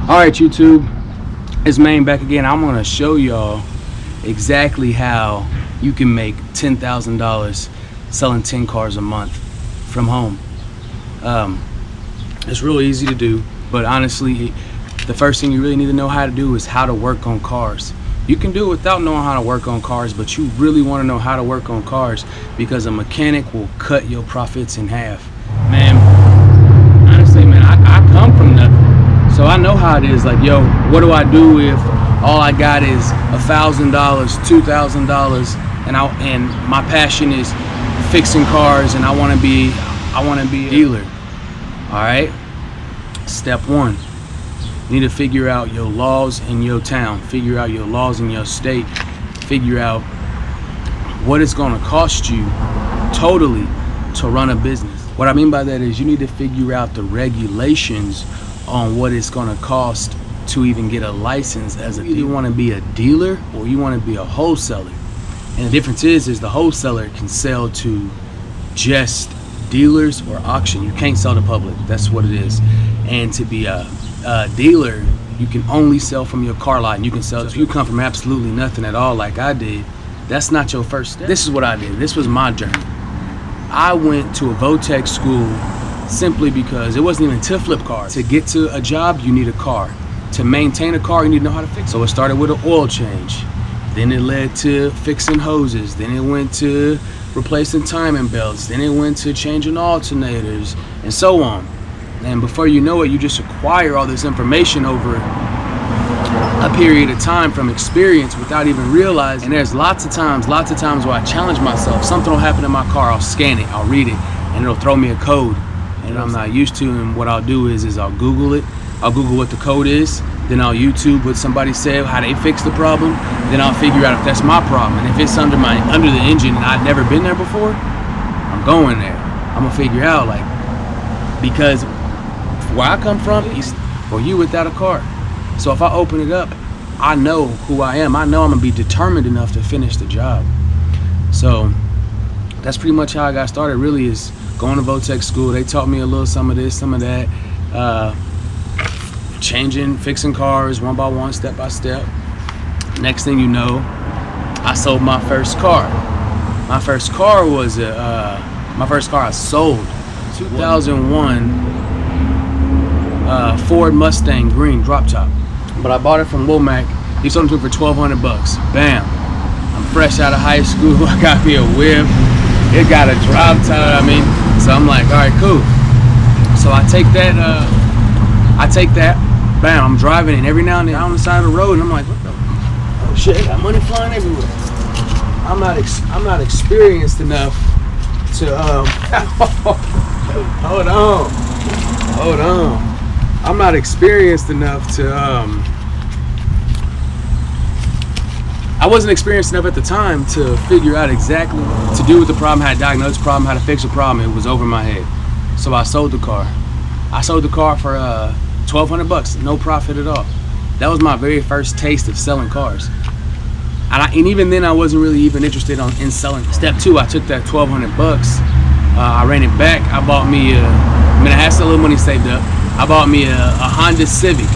Alright YouTube, it's Maine back again. I'm going to show y'all exactly how you can make $10,000 selling 10 cars a month from home. It's real easy to do, but honestly the first thing you really need to know how to do is how to work on cars. You can do it without knowing how to work on cars, but you really want to know how to work on cars because a mechanic will cut your profits in half. Man, honestly, man, I come from nothing. So I know how it is. Like, yo, what do I do if all I got is $1,000, $2,000, and my passion is fixing cars, and I want to be a dealer. All right. Step one: you need to figure out your laws in your town. Figure out your laws in your state. Figure out what it's going to cost you totally to run a business. What I mean by that is you need to figure out the regulations on what it's going to cost to even get a license as a dealer. You want to be a dealer or you want to be a wholesaler. And the difference is the wholesaler can sell to just dealers or auction. You can't sell to public. That's what it is. And to be a dealer, you can only sell from your car lot. And you can sell if you come from absolutely nothing at all like I did. That's not your first step. This is what I did. This was my journey. I went to a Votech school simply because it wasn't even to flip cars. To get to a job, you need a car. To maintain a car, you need to know how to fix it. So it started with an oil change. Then it led to fixing hoses. Then it went to replacing timing belts. Then it went to changing alternators and so on. And before you know it, you just acquire all this information over a period of time from experience without even realizing. And there's lots of times where I challenge myself. Something will happen in my car, I'll scan it, I'll read it, and it'll throw me a code. And I'm not used to, and what I'll do is I'll Google it. I'll Google what the code is, then I'll YouTube what somebody said, how they fixed the problem, then I'll figure out if that's my problem. And if it's under the engine and I've never been there before, I'm going there. I'm gonna figure out, like, because where I come from is for you without a car. So if I open it up, I know who I am. I know I'm gonna be determined enough to finish the job. So that's pretty much how I got started. Really is going to Votech school. They taught me a little some of this, some of that. Fixing cars one by one, step by step. Next thing you know, I sold my first car. My first car was I sold 2001 Ford Mustang green drop top. But I bought it from Womack. He sold it to me for $1,200 bucks. Bam! I'm fresh out of high school. I got me a whip. It got a drop top. So I'm like, all right, cool. So I take that. Bam! I'm driving, and every now and then I'm on the side of the road, and I'm like, what the? Oh shit! I got money flying everywhere. I'm not experienced enough to hold on. I'm not experienced enough to I wasn't experienced enough at the time to figure out exactly to do with the problem, how to diagnose the problem, how to fix the problem. It was over my head. So I sold the car. I sold the car for $1,200 bucks, no profit at all. That was my very first taste of selling cars. And even then I wasn't really even interested in selling. Step two, I took that $1,200 bucks, I ran it back. I bought me I had some little money saved up. I bought me a Honda Civic.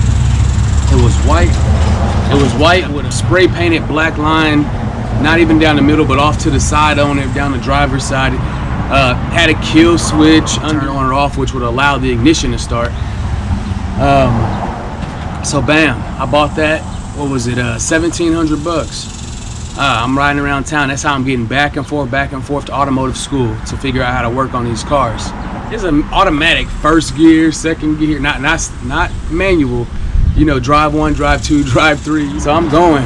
It was white. It was white with a spray painted black line, not even down the middle, but off to the side on it, down the driver's side. Had a kill switch, turn on or off, which would allow the ignition to start. So bam, I bought that. What was it? 1,700 bucks. I'm riding around town. That's how I'm getting back and forth to automotive school to figure out how to work on these cars. It's an automatic first gear, second gear, not manual. You know, drive one, drive two, drive three. So I'm going,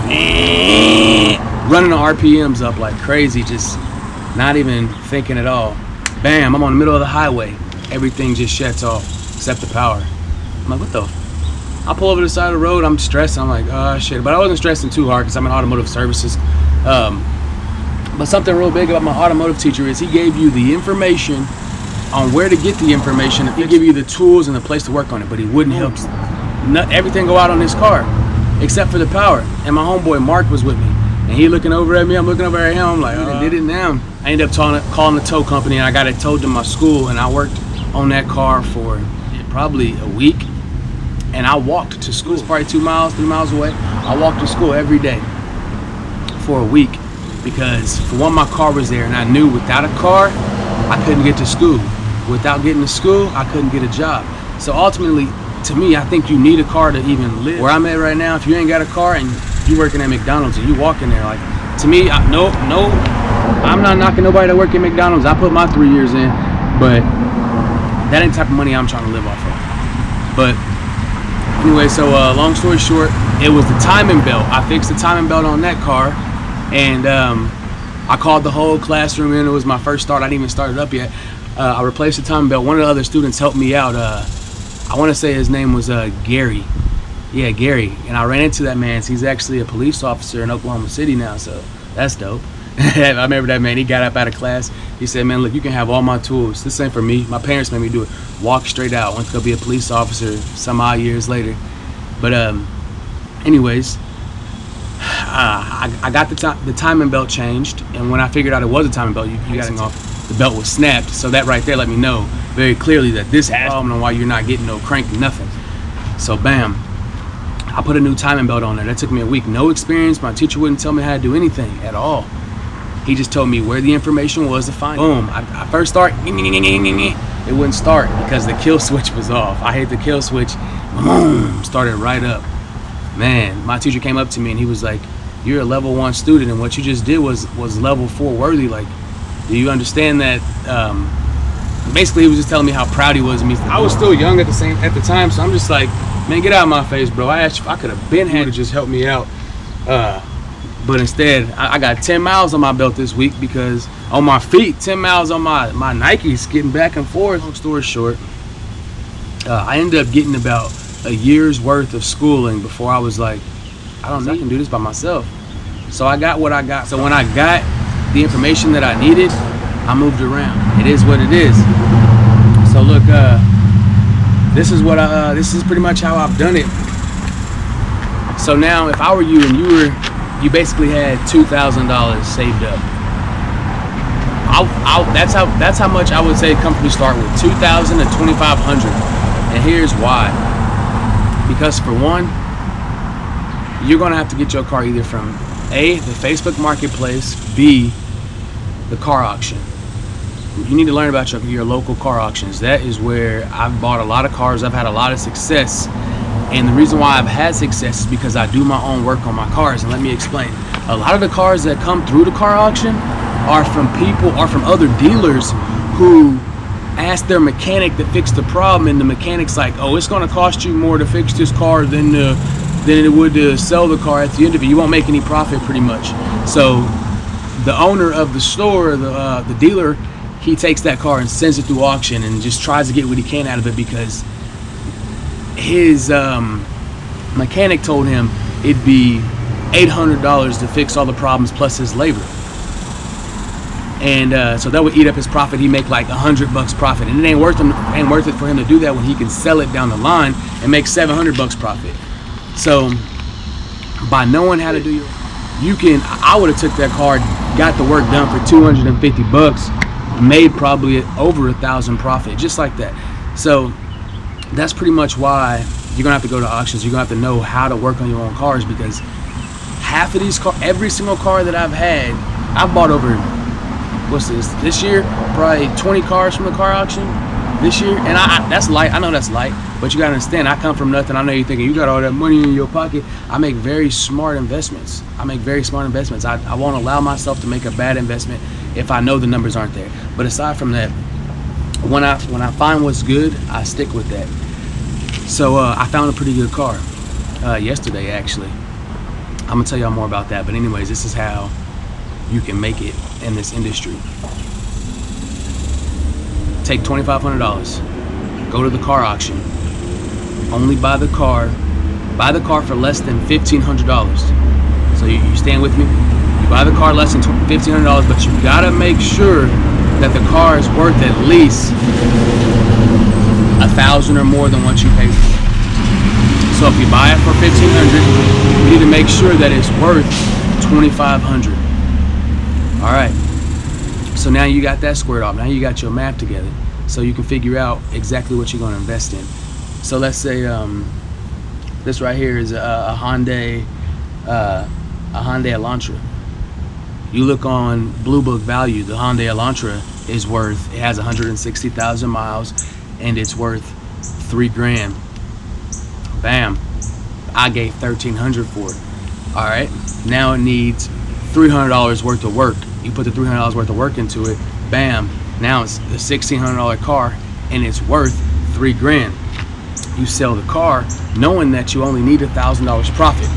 running the RPMs up like crazy, just not even thinking at all. Bam, I'm on the middle of the highway. Everything just shuts off except the power. I'm like, what the? I pull over to the side of the road, I'm stressing. I'm like, oh shit. But I wasn't stressing too hard because I'm in automotive services. But something real big about my automotive teacher is he gave you the information on where to get the information. He'd give you the tools and the place to work on it, but he wouldn't help everything go out on this car except for the power. And my homeboy Mark was with me, and he looking over at me, I'm looking over at him. I'm like, I did it now. I ended up calling the tow company, and I got it towed to my school, and I worked on that car for probably a week. and I walked to school. It's probably 2 miles, 3 miles away. I walked to school every day for a week because, for one, my car was there, and I knew without a car, I couldn't get to school. Without getting to school, I couldn't get a job. So ultimately, to me, I think you need a car to even live. Where I'm at right now, if you ain't got a car and you working at McDonald's and you walk in there, like, to me, no, I'm not knocking nobody that work at McDonald's. I put my 3 years in, but that ain't the type of money I'm trying to live off of. But anyway, so long story short, it was the timing belt. I fixed the timing belt on that car, and I called the whole classroom in. It was my first start. I didn't even start it up yet. I replaced the timing belt. One of the other students helped me out. I want to say his name was Gary. Yeah, Gary. And I ran into that man. He's actually a police officer in Oklahoma City now, so that's dope. I remember that man. He got up out of class. He said, man, look, you can have all my tools. This ain't for me. My parents made me do it. Walk straight out. Went to go be a police officer some odd years later. But anyways, I got the timing belt changed. And when I figured out it was a timing belt, you got it off. The belt was snapped. So that right there let me know very clearly that this has a problem and why you're not getting no crank, nothing. So bam, I put a new timing belt on there. That took me a week. No experience. My teacher wouldn't tell me how to do anything at all. He just told me where the information was to find it. Boom. I first start, it wouldn't start because the kill switch was off. I hit the kill switch, boom, started right up. Man, my teacher came up to me and he was like, you're a level 1 student and what you just did was level 4 worthy. Like, do you understand that? Basically, he was just telling me how proud he was of me. I was still young at the time, so I'm just like, man, get out of my face, bro. I asked if I could have been had to just help me out. But instead, I got 10 miles on my belt this week because on my feet, 10 miles on my Nikes, getting back and forth. Long story short, I ended up getting about a year's worth of schooling before I was like, I can do this by myself. So I got what I got. So when I got the information that I needed, I moved around. It is what it is. So look, this is pretty much how I've done it. So now, if I were you and you basically had $2,000 saved up, that's how much I would say comfortably start with, $2,000 to $2,500. And here's why. Because for one, you're gonna have to get your car either from A, the Facebook Marketplace, B, the car auction. You need to learn about your local car auctions. That is where I've bought a lot of cars. I've had a lot of success. And the reason why I've had success is because I do my own work on my cars. And let me explain. A lot of the cars that come through the car auction are from other dealers who ask their mechanic to fix the problem, and the mechanic's like, oh, it's going to cost you more to fix this car than it would to sell the car at the end of it. You won't make any profit, pretty much. So the owner of the store, the dealer, he takes that car and sends it through auction and just tries to get what he can out of it because his mechanic told him it'd be $800 to fix all the problems plus his labor. And so that would eat up his profit. He make like $100 profit, and it ain't worth it for him to do that when he can sell it down the line and make $700 profit. So by knowing how to do I would have took that car, got the work done for $250, made probably over $1,000 profit, just like that. So that's pretty much why you're gonna have to go to auctions. You're gonna have to know how to work on your own cars, because half of these cars, every single car that I've had, I've bought over, what's this year, probably 20 cars from the car auction this year. And that's light. I know that's light, but you gotta understand, I come from nothing. I know you're thinking you got all that money in your pocket. I make very smart investments. I won't allow myself to make a bad investment if I know the numbers aren't there. But aside from that, when I find what's good, I stick with that. So I found a pretty good car yesterday, actually. I'm gonna tell y'all more about that. But anyways, this is how you can make it in this industry. Take $2,500, go to the car auction, only buy the car for less than $1,500. So you stand with me? You buy the car less than $1,500, but you gotta make sure that the car is worth at least $1,000 or more than what you paid for it. So if you buy it for $1,500, you need to make sure that it's worth $2,500. All right. So now you got that squared off. Now you got your math together, so you can figure out exactly what you're going to invest in. So let's say This right here is a Hyundai Elantra. You look on Blue Book value, the Hyundai Elantra is worth, it has 160,000 miles and it's worth $3 grand. Bam, I gave $1,300 for it. All right, now it needs $300 worth of work. You put the $300 worth of work into it, bam, now it's a $1,600 car and it's worth $3 grand. You sell the car knowing that you only need $1,000 profit.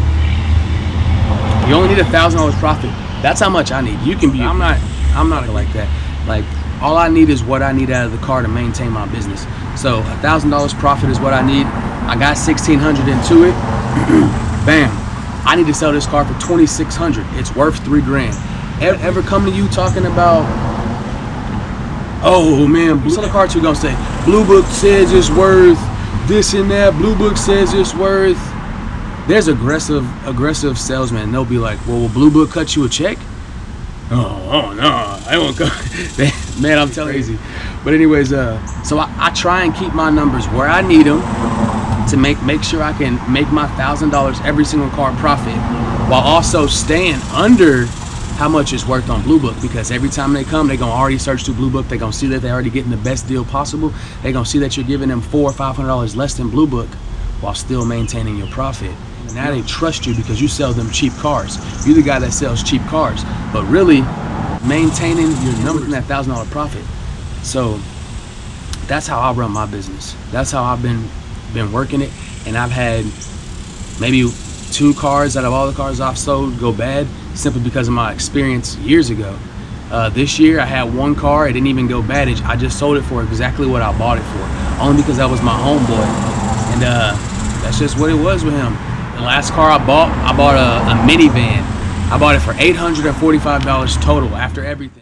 You only need $1,000 profit. That's how much I need. You can be, I'm not like that. Like, all I need is what I need out of the car to maintain my business. So $1,000 profit is what I need. I got $1,600 into it. Bam. I need to sell this car for $2,600. It's worth $3 grand. Ever come to you talking about, oh man, some of the cars you're gonna say, Blue Book says it's worth this and that. Blue Book says it's worth. There's aggressive salesmen. They'll be like, well, will Blue Book cut you a check? Oh no, I won't go. Man, I'm telling you. But anyways, so I try and keep my numbers where I need them to make sure I can make my $1,000 every single car profit, while also staying under how much it's worth on Blue Book, because every time they come, they're gonna already search through Blue Book. They're gonna see that they're already getting the best deal possible. They're gonna see that you're giving them $400 or $500 less than Blue Book while still maintaining your profit. And now they trust you because you sell them cheap cars. You're the guy that sells cheap cars, but really maintaining your number in that $1,000 profit. So that's how I run my business. That's how I've been working it. And I've had maybe 2 cars out of all the cars I've sold go bad simply because of my experience years ago. This year I had 1 car, it didn't even go bad. I just sold it for exactly what I bought it for, only because that was my homeboy. And that's just what it was with him. The last car I bought a minivan. I bought it for $845 total after everything.